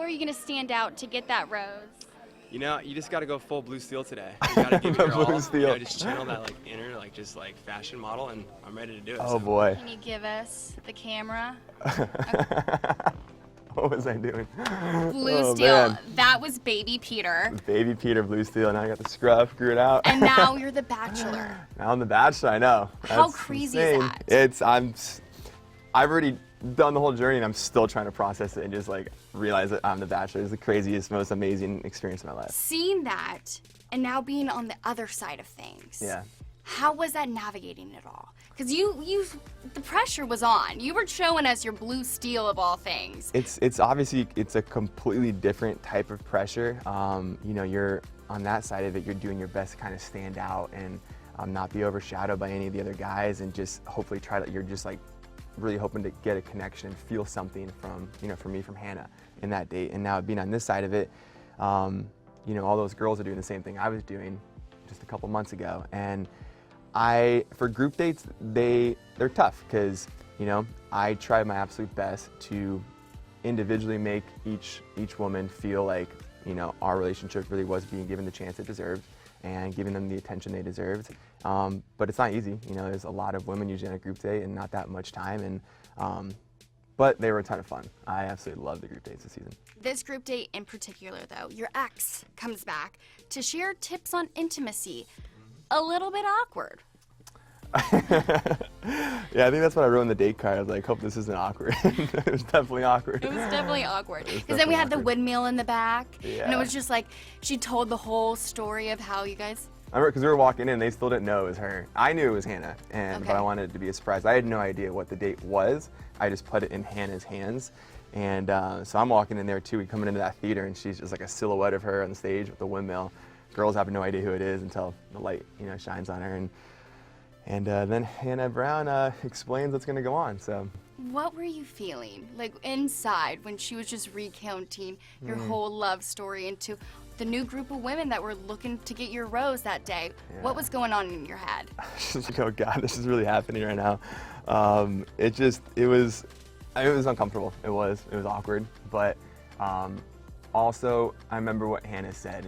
are you going to stand out to get that rose? You know, you just got to go full blue steel today. You got to give it your all. Blue steel. You know, just channel that like inner, like just like fashion model, and I'm ready to do it. Oh so. boy. Can you give us the camera? What was I doing? Blue steel. Man. That was baby Peter. Baby Peter, blue steel. Now I got the scruff, grew it out. And now you're the Bachelor. Now I'm the Bachelor. I know. How crazy insane. is that? I've already done the whole journey, and I'm still trying to process it and just like realize that I'm the Bachelor. It's the craziest, most amazing experience of my life. Seeing that, and now being on the other side of things. Yeah. How was that navigating it all? Because the pressure was on. You were showing us your blue steel of all things. It's obviously, it's a completely different type of pressure. You know, you're on that side of it, you're doing your best to kind of stand out and not be overshadowed by any of the other guys, and just hopefully you're just like really hoping to get a connection and feel something from, you know, for me, from Hannah in that date. And now being on this side of it, you know, all those girls are doing the same thing I was doing just a couple months ago. And for group dates, they're tough because, you know, I try my absolute best to individually make each woman feel like, you know, our relationship really was being given the chance it deserved and giving them the attention they deserved. But it's not easy. You know, there's a lot of women usually on a group date and not that much time. And but they were a ton of fun. I absolutely love the group dates this season. This group date in particular, though, your ex comes back to share tips on intimacy. A little bit awkward. Yeah, I think that's what I wrote in the date card. I was like, hope this isn't awkward. It was definitely awkward. It was definitely awkward. Because then we had the windmill in the back. Yeah. And it was just like, she told the whole story of how you guys... I remember because we were walking in, they still didn't know it was her. I knew it was Hannah, but I wanted it to be a surprise. I had no idea what the date was. I just put it in Hannah's hands. And so I'm walking in there too. We coming into that theater, and she's just like a silhouette of her on the stage with the windmill. Girls have no idea who it is until the light, you know, shines on her. And then Hannah Brown explains what's going to go on. So, what were you feeling, like inside, when she was just recounting your whole love story into the new group of women that were looking to get your rose that day? Yeah. What was going on in your head? Just like, oh God, this is really happening right now. It was uncomfortable. It was awkward. But also, I remember what Hannah said,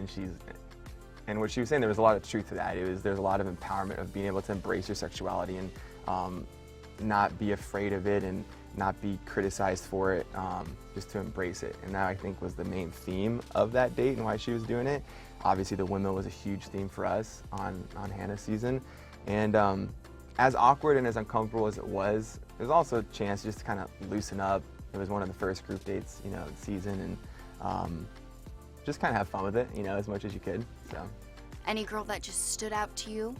and what she was saying, there was a lot of truth to that. There's a lot of empowerment of being able to embrace your sexuality and not be afraid of it and not be criticized for it, just to embrace it. And that, I think, was the main theme of that date and why she was doing it. Obviously, the windmill was a huge theme for us on Hannah's season. And as awkward and as uncomfortable as it was also a chance just to kind of loosen up. It was one of the first group dates, you know, of the season, and just kind of have fun with it, you know, as much as you could. So. Any girl that just stood out to you?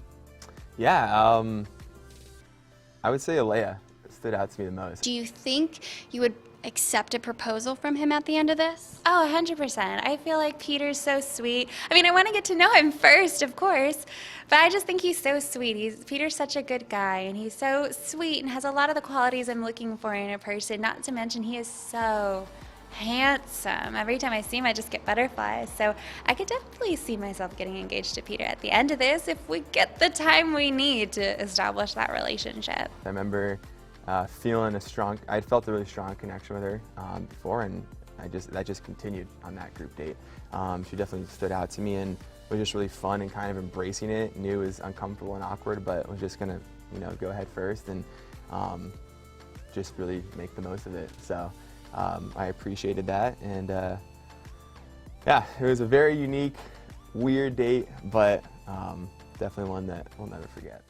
Yeah, I would say Alea stood out to me the most. Do you think you would accept a proposal from him at the end of this? Oh, 100%. I feel like Peter's so sweet. I mean, I want to get to know him first, of course, but I just think he's so sweet. Peter's such a good guy, and he's so sweet and has a lot of the qualities I'm looking for in a person, not to mention he is so handsome. Every time I see him, I just get butterflies. So I could definitely see myself getting engaged to Peter at the end of this if we get the time we need to establish that relationship. I remember feeling I'd felt a really strong connection with her before, and that just continued on that group date. She definitely stood out to me and was just really fun and kind of embracing it. Knew it was uncomfortable and awkward, but was just gonna, you know, go ahead first and just really make the most of it. So I appreciated that, and yeah, it was a very unique, weird date, but definitely one that we'll never forget.